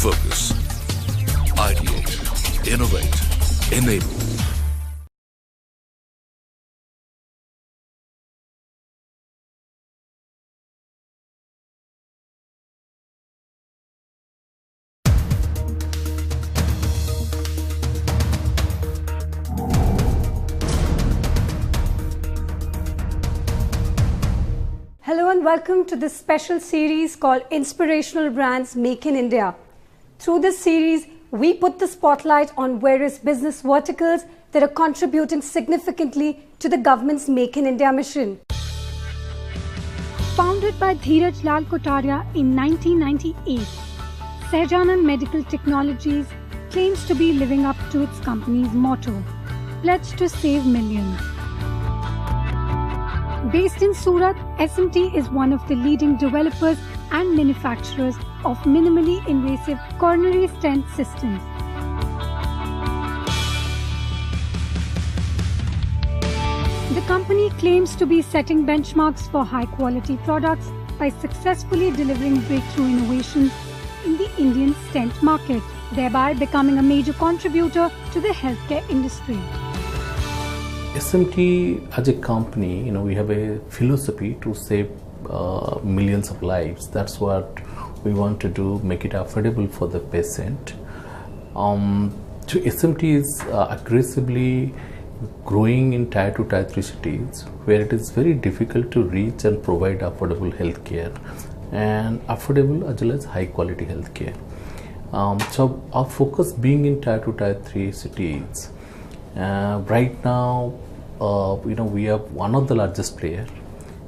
Focus. Ideate. Innovate. Enable. Hello and welcome to this special series called Inspirational Brands Make in India. Through this series, we put the spotlight on various business verticals that are contributing significantly to the government's Make in India mission. Founded by Dheeraj Lal Kotaria in 1998, Sehjanan Medical Technologies claims to be living up to its company's motto, Pledge to Save Millions. Based in Surat, SMT is one of the leading developers and manufacturers of minimally invasive coronary stent systems. The company claims to be setting benchmarks for high-quality products by successfully delivering breakthrough innovations in the Indian stent market, thereby becoming a major contributor to the healthcare industry. SMT as a company, we have a philosophy to save millions of lives. That's what we want to do, make it affordable for the patient. So SMT is aggressively growing in Tier 2, Tier 3 cities where it is very difficult to reach and provide affordable healthcare and affordable as well as high quality healthcare. So our focus being in Tier 2, Tier 3 cities. Right now, we are one of the largest player,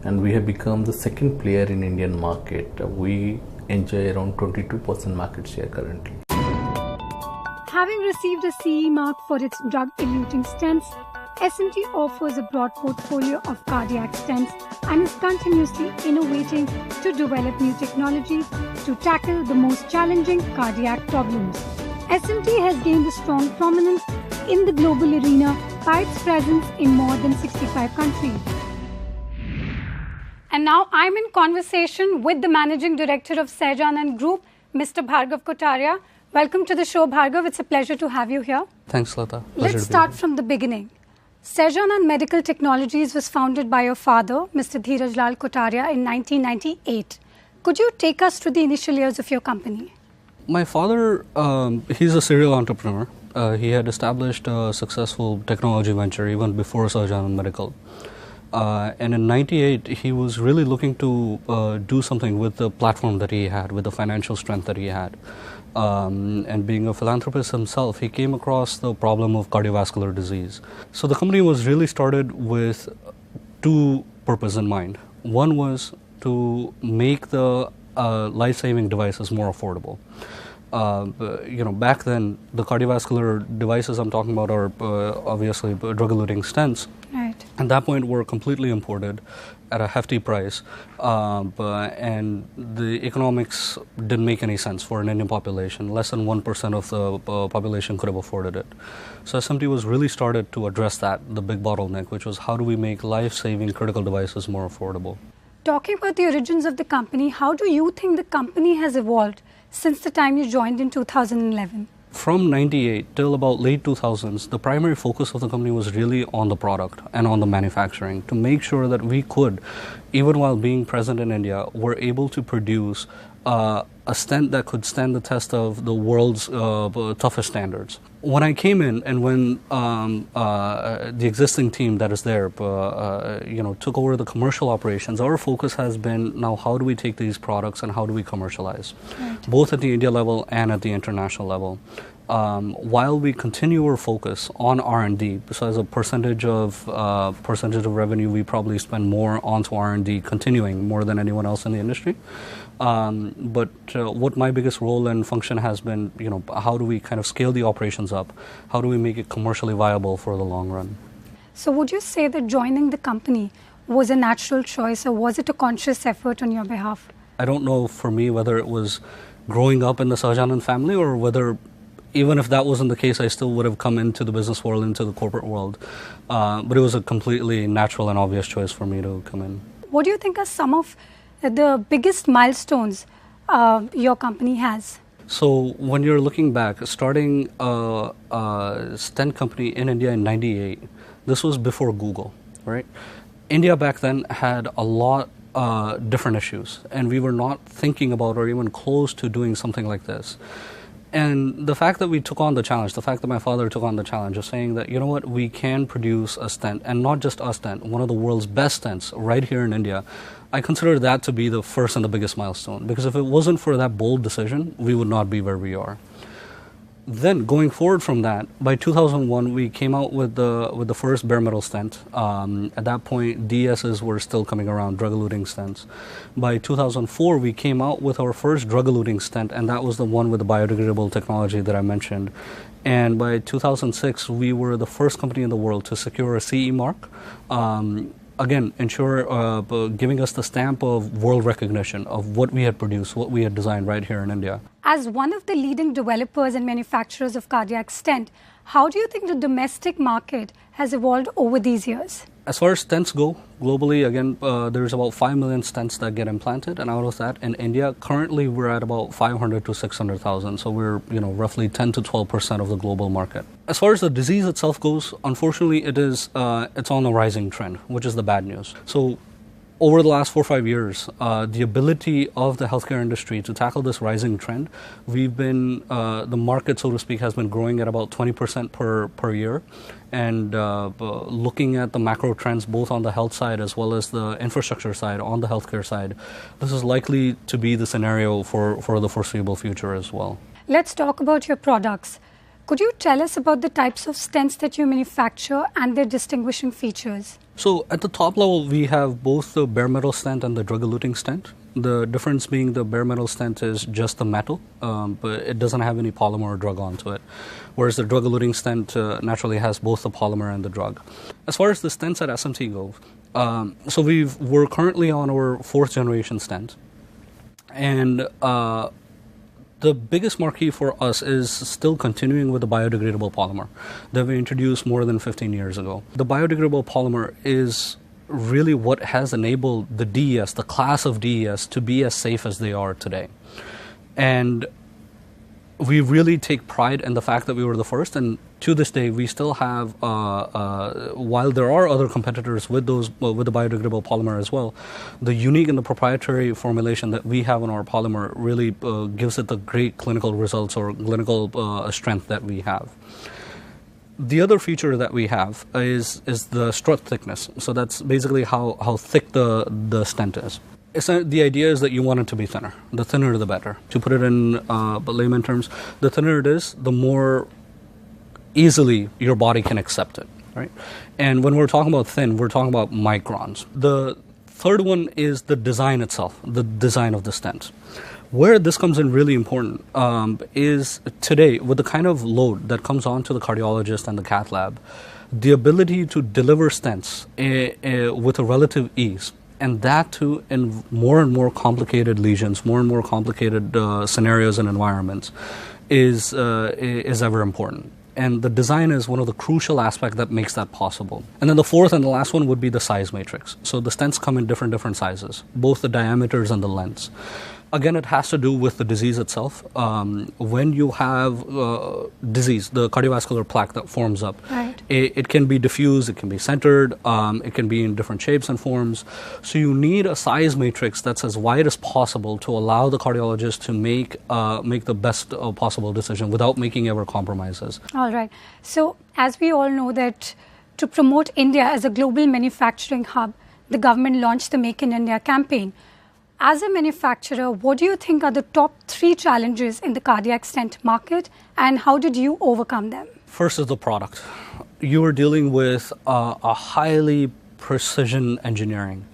and we have become the second player in Indian market. We enjoy around 22% market share currently. Having received a CE mark for its drug-eluting stents, SMT offers a broad portfolio of cardiac stents and is continuously innovating to develop new technologies to tackle the most challenging cardiac problems. SMT has gained a strong prominence in the global arena by its presence in more than 65 countries. And now I'm in conversation with the Managing Director of Sehjanan Group, Mr. Bhargav Kotaria. Welcome to the show, Bhargav. It's a pleasure to have you here. Thanks, Lata. Let's start from the beginning. Sehjanan Medical Technologies was founded by your father, Mr. Dheeraj Lal Kotaria, in 1998. Could you take us through the initial years of your company? My father, he's a serial entrepreneur. He had established a successful technology venture even before Sehjanan Medical. And in 98, he was really looking to do something with the platform that he had, with the financial strength that he had. And being a philanthropist himself, he came across the problem of cardiovascular disease. So the company was really started with two purposes in mind. One was to make the life-saving devices more affordable. Back then, the cardiovascular devices I'm talking about are obviously drug-eluting stents. Right. At that point, were completely imported at a hefty price, and the economics didn't make any sense for an Indian population. Less than 1% of the population could have afforded it. So SMT was really started to address that, the big bottleneck, which was how do we make life-saving critical devices more affordable. Talking about the origins of the company, how do you think the company has evolved since the time you joined in 2011? From 98 till about late 2000s, the primary focus of the company was really on the product and on the manufacturing to make sure that we could, even while being present in India, were able to produce a stent that could stand the test of the world's toughest standards. When I came in and when the existing team that is there, took over the commercial operations, our focus has been now how do we take these products and how do we commercialize, both at the India level and at the international level. While we continue our focus on R&D, so as a percentage of revenue, we probably spend more onto R&D, continuing more than anyone else in the industry. But what my biggest role and function has been, how do we kind of scale the operations up? How do we make it commercially viable for the long run? So would you say that joining the company was a natural choice, or was it a conscious effort on your behalf? I don't know for me whether it was growing up in the Sehjanan family or whether even if that wasn't the case, I still would have come into the business world, into the corporate world. But it was a completely natural and obvious choice for me to come in. What do you think are some of the biggest milestones your company has? So when you're looking back, starting a stent company in India in '98, this was before Google, right? India back then had a lot different issues, and we were not thinking about or even close to doing something like this. And the fact that we took on the challenge, the fact that my father took on the challenge of saying that, you know what, we can produce a stent, and not just a stent, one of the world's best stents right here in India, I consider that to be the first and the biggest milestone. Because if it wasn't for that bold decision, we would not be where we are. Then going forward from that, by 2001, we came out with the first bare metal stent. At that point, DSs were still coming around, drug-eluting stents. By 2004, we came out with our first drug-eluting stent, and that was the one with the biodegradable technology that I mentioned. And by 2006, we were the first company in the world to secure a CE mark. Again, giving us the stamp of world recognition of what we had produced, what we had designed right here in India. As one of the leading developers and manufacturers of cardiac stent, how do you think the domestic market has evolved over these years? As far as stents go, globally, again, there's about 5 million stents that get implanted, and out of that, in India, currently we're at about 500 to 600,000. So we're, roughly 10 to 12% of the global market. As far as the disease itself goes, unfortunately, it's on a rising trend, which is the bad news. So over the last 4 or 5 years, the ability of the healthcare industry to tackle this rising trend, the market, so to speak, has been growing at about 20% per year. And looking at the macro trends, both on the health side as well as the infrastructure side, on the healthcare side, this is likely to be the scenario for the foreseeable future as well. Let's talk about your products. Could you tell us about the types of stents that you manufacture and their distinguishing features? So at the top level, we have both the bare metal stent and the drug-eluting stent. The difference being the bare metal stent is just the metal, but it doesn't have any polymer or drug onto it. Whereas the drug-eluting stent naturally has both the polymer and the drug. As far as the stents at SMT go, so we're currently on our 4th generation stent. And the biggest marquee for us is still continuing with the biodegradable polymer that we introduced more than 15 years ago. The biodegradable polymer is really what has enabled the DES, the class of DES, to be as safe as they are today. And we really take pride in the fact that we were the first, and to this day we still have, while there are other competitors with the biodegradable polymer as well, the unique and the proprietary formulation that we have on our polymer really gives it the great clinical results or clinical strength that we have. The other feature that we have is the strut thickness. So that's basically how thick the stent is. The idea is that you want it to be thinner. The thinner, the better. To put it in layman terms, the thinner it is, the more easily your body can accept it, right? And when we're talking about thin, we're talking about microns. The third one is the design itself, the design of the stent. Where this comes in really important is today, with the kind of load that comes on to the cardiologist and the cath lab, the ability to deliver stents with a relative ease, and that too in more and more complicated lesions, more and more complicated scenarios and environments, is ever important. And the design is one of the crucial aspects that makes that possible. And then the fourth and the last one would be the size matrix. So the stents come in different sizes, both the diameters and the lengths. Again, it has to do with the disease itself. When you have disease, the cardiovascular plaque that forms up, right, it can be diffuse, it can be centered, it can be in different shapes and forms. So you need a size matrix that's as wide as possible to allow the cardiologist to make the best possible decision without making ever compromises. All right. So as we all know that to promote India as a global manufacturing hub, the government launched the Make in India campaign. As a manufacturer, what do you think are the top 3 challenges in the cardiac stent market, and how did you overcome them? First is the product. You are dealing with a highly precision engineering,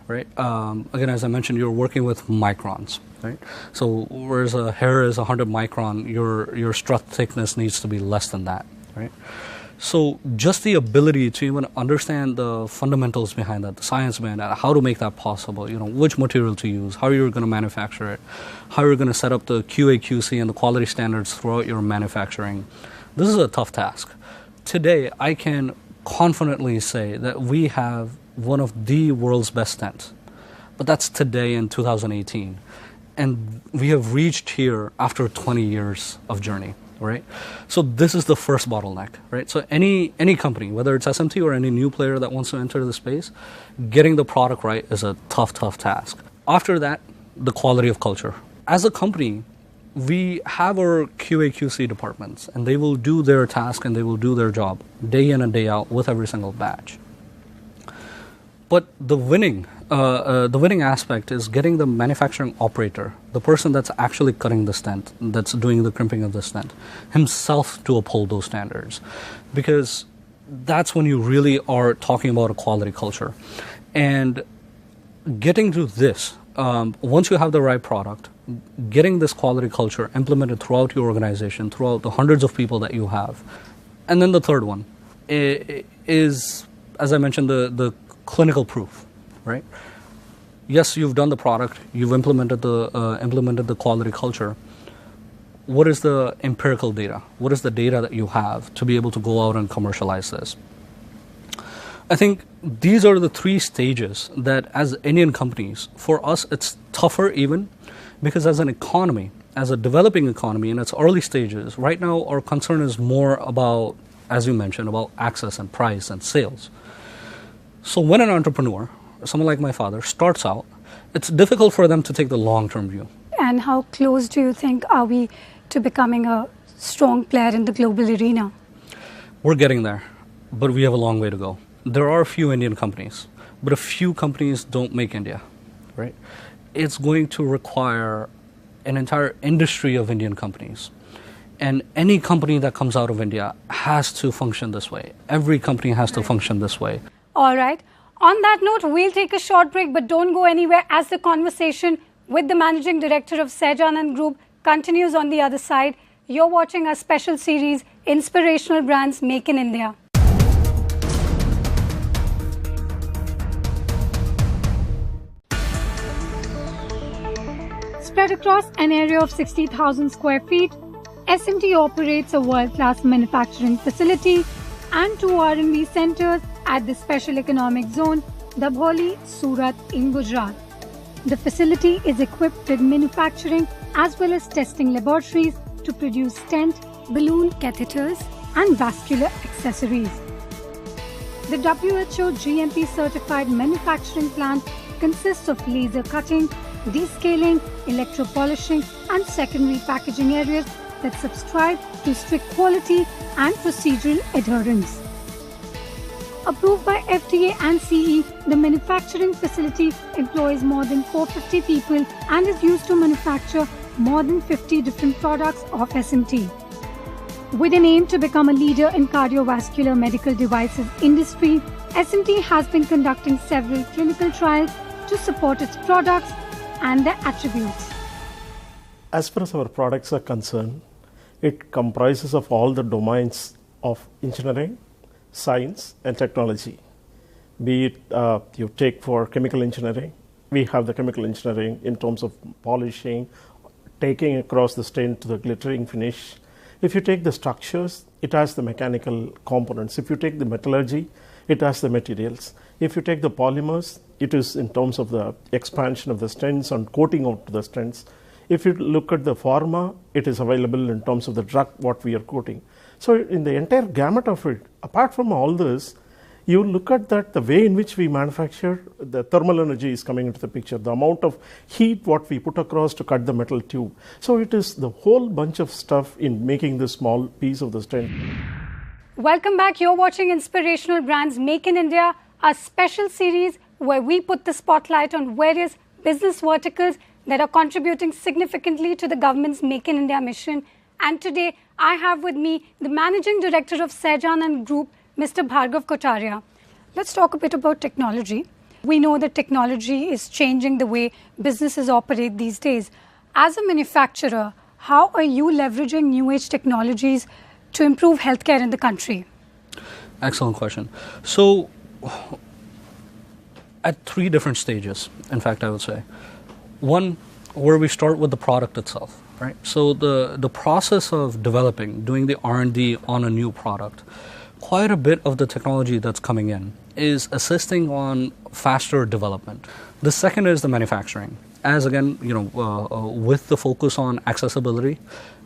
right? Again, as I mentioned, you're working with microns, right? So whereas a hair is 100 micron, your strut thickness needs to be less than that, right? So just the ability to even understand the fundamentals behind that, the science behind that, how to make that possible, which material to use, how you're going to manufacture it, how you're going to set up the QA, QC and the quality standards throughout your manufacturing. This is a tough task. Today, I can confidently say that we have one of the world's best stents. But that's today in 2018. and we have reached here after 20 years of journey, right? So this is the first bottleneck, right? So any company, whether it's SMT or any new player that wants to enter the space, getting the product right is a tough task. After that, the quality of culture. As a company, we have our QA/QC departments, and they will do their task and they will do their job day in and day out with every single batch. But the winning aspect is getting the manufacturing operator, the person that's actually cutting the stent, that's doing the crimping of the stent, himself to uphold those standards. Because that's when you really are talking about a quality culture. And getting to this, once you have the right product, getting this quality culture implemented throughout your organization, throughout the hundreds of people that you have. And then the third one is, as I mentioned, the clinical proof, right? Yes, you've done the product, you've implemented the quality culture. What is the empirical data? What is the data that you have to be able to go out and commercialize this? I think these are the three stages that, as Indian companies, for us it's tougher even, because as an economy, as a developing economy in its early stages, right now our concern is more about, as you mentioned, about access and price and sales. So when an entrepreneur, someone like my father, starts out, it's difficult for them to take the long-term view. And how close do you think are we to becoming a strong player in the global arena? We're getting there, but we have a long way to go. There are a few Indian companies, but a few companies don't make India, right? It's going to require an entire industry of Indian companies. And any company that comes out of India has to function this way. Every company has to function this way. All right. On that note, we'll take a short break, but don't go anywhere as the conversation with the Managing Director of Sehjanand Group continues on the other side. You're watching our special series, Inspirational Brands Make in India. Spread across an area of 60,000 square feet, SMT operates a world-class manufacturing facility and two R&D centers at the Special Economic Zone, Dabholi, Surat in Gujarat. The facility is equipped with manufacturing as well as testing laboratories to produce stent, balloon catheters and vascular accessories. The WHO GMP certified manufacturing plant consists of laser cutting, descaling, electropolishing and secondary packaging areas that subscribe to strict quality and procedural adherence. Approved by FDA and CE, the manufacturing facility employs more than 450 people and is used to manufacture more than 50 different products of SMT. With an aim to become a leader in cardiovascular medical devices industry, SMT has been conducting several clinical trials to support its products and their attributes. As far as our products are concerned, it comprises of all the domains of engineering, science and technology. Be it you take for chemical engineering, we have the chemical engineering in terms of polishing, taking across the stain to the glittering finish. If you take the structures, it has the mechanical components. If you take the metallurgy, it has the materials. If you take the polymers, it is in terms of the expansion of the stents and coating out to the stents. If you look at the pharma, it is available in terms of the drug what we are coating. So in the entire gamut of it, apart from all this, you look at that the way in which we manufacture, the thermal energy is coming into the picture, the amount of heat what we put across to cut the metal tube. So it is the whole bunch of stuff in making this small piece of the stent. Welcome back. You're watching Inspirational Brands Make in India, a special series where we put the spotlight on various business verticals that are contributing significantly to the government's Make in India mission. And today, I have with me the Managing Director of Sehjanand Group, Mr. Bhargav Kotaria. Let's talk a bit about technology. We know that technology is changing the way businesses operate these days. As a manufacturer, how are you leveraging new age technologies to improve healthcare in the country? Excellent question. So, at three different stages, in fact, I would say. One, where we start with the product itself, right? So the process of developing, doing the R&D on a new product, quite a bit of the technology that's coming in is assisting on faster development. The second is the manufacturing. As again, with the focus on accessibility,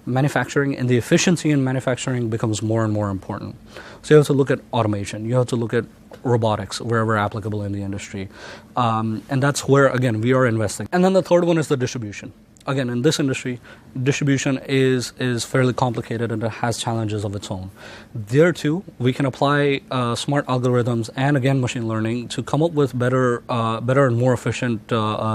manufacturing and the efficiency in manufacturing becomes more and more important. So you have to look at automation. You have to look at robotics wherever applicable in the industry. And that's where, again, we are investing. And then the third one is the distribution. Again, in this industry, distribution is fairly complicated and it has challenges of its own. There too, we can apply smart algorithms and again machine learning to come up with better and more efficient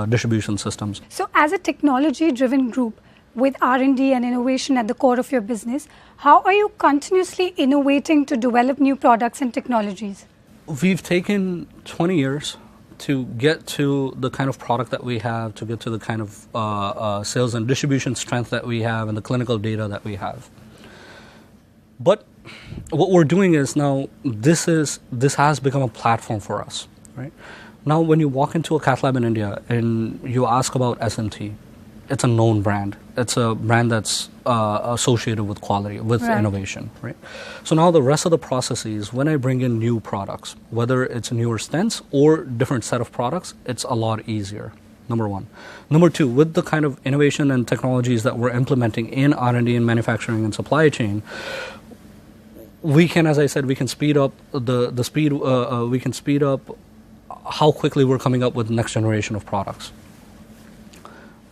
distribution systems. So as a technology-driven group with R&D and innovation at the core of your business, how are you continuously innovating to develop new products and technologies? We've taken 20 years to get to the kind of product that we have, to get to the kind of sales and distribution strength that we have and the clinical data that we have. But what we're doing is now this has become a platform for us, right? Now when you walk into a cath lab in India and you ask about SMT, it's a known brand. It's a brand that's associated with quality, with innovation, right? So now the rest of the processes, when I bring in new products, whether it's newer stents or different set of products, it's a lot easier, number one. Number two, with the kind of innovation and technologies that we're implementing in R&D and manufacturing and supply chain, we can, as I said, we can speed up the speed, we can speed up how quickly we're coming up with next generation of products.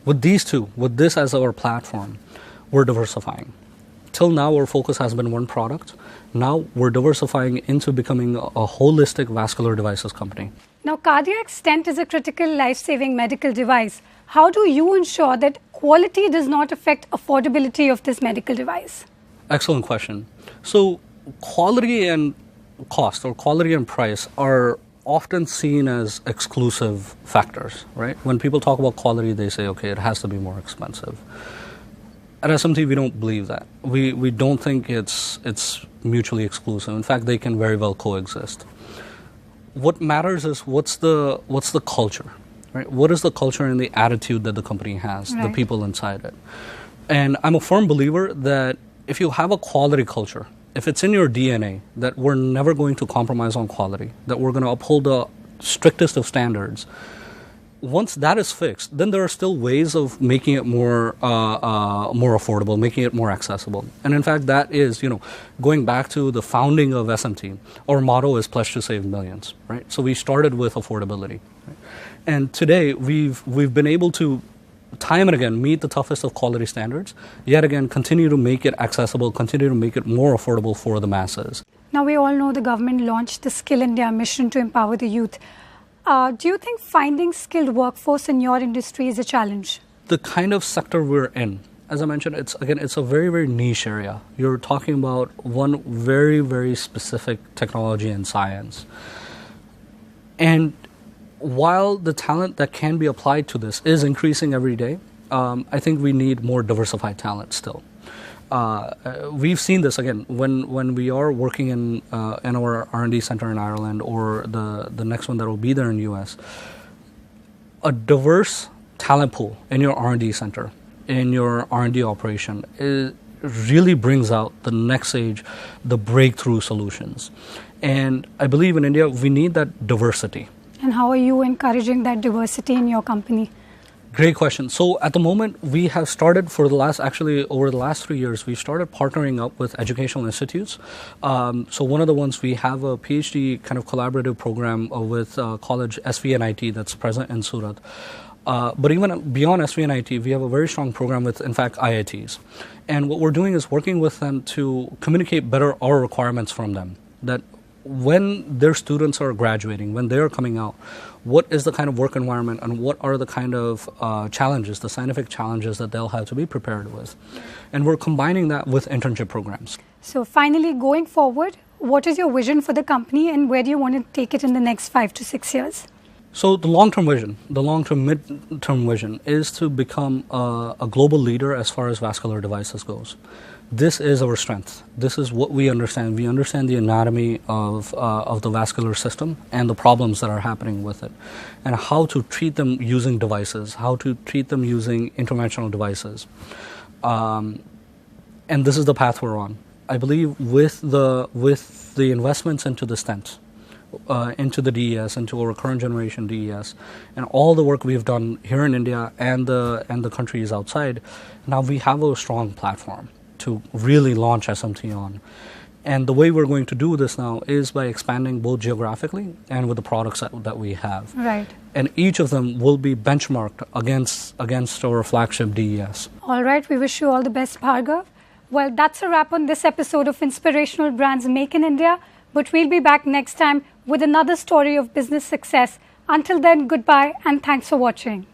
With these two, with this as our platform, we're diversifying. Till now, our focus has been one product. Now, we're diversifying into becoming a holistic vascular devices company. Now, cardiac stent is a critical life-saving medical device. How do you ensure that quality does not affect affordability of this medical device? Excellent question. So, quality and cost, or quality and price, are often seen as exclusive factors, right? When people talk about quality, they say, okay, it has to be more expensive. At SMT, we don't believe that. We don't think it's mutually exclusive. In fact, they can very well coexist. What matters is what's the culture, right? What is the culture and the attitude that the company has, the people inside it? And I'm a firm believer that if you have a quality culture, if it's in your DNA that we're never going to compromise on quality, that we're going to uphold the strictest of standards, once that is fixed, then there are still ways of making it more affordable, making it more accessible. And in fact, that is, going back to the founding of SMT, our motto is pledge to save millions, right? So we started with affordability. Right? And today, we've been able to time and again meet the toughest of quality standards, yet again continue to make it accessible, continue to make it more affordable for the masses. Now we all know the government launched the Skill India mission to empower the youth. Do you think finding skilled workforce in your industry is a challenge? The kind of sector we're in, as I mentioned, it's a very, very niche area. You're talking about one very, very specific technology and science. And while the talent that can be applied to this is increasing every day, I think we need more diversified talent still. We've seen this again when we are working in our R&D center in Ireland or the next one that will be there in the US. A diverse talent pool in your R&D center, in your R&D operation, really brings out the next stage, the breakthrough solutions. And I believe in India we need that diversity. And how are you encouraging that diversity in your company? Great question. So at the moment, we have started over the last 3 years, we started partnering up with educational institutes. So one of the ones, we have a PhD kind of collaborative program with college SVNIT that's present in Surat. But even beyond SVNIT, we have a very strong program with, in fact, IITs. And what we're doing is working with them to communicate better our requirements from them. That when their students are graduating, when they're coming out, what is the kind of work environment and what are the kind of challenges, the scientific challenges that they'll have to be prepared with. And we're combining that with internship programs. So finally, going forward, what is your vision for the company and where do you want to take it in the next 5 to 6 years? So the long-term vision, the long-term, mid-term vision is to become a global leader as far as vascular devices goes. This is our strength. This is what we understand. We understand the anatomy of the vascular system and the problems that are happening with it, and how to treat them using devices, how to treat them using interventional devices. And this is the path we're on. I believe with the investments into the stents, into the DES, into our current generation DES, and all the work we've done here in India and the countries outside, now we have a strong platform to really launch SMT on. And the way we're going to do this now is by expanding both geographically and with the products that we have. Right. And each of them will be benchmarked against our flagship DES. All right. We wish you all the best, Bhargav. Well, that's a wrap on this episode of Inspirational Brands Make in India. But we'll be back next time with another story of business success. Until then, goodbye and thanks for watching.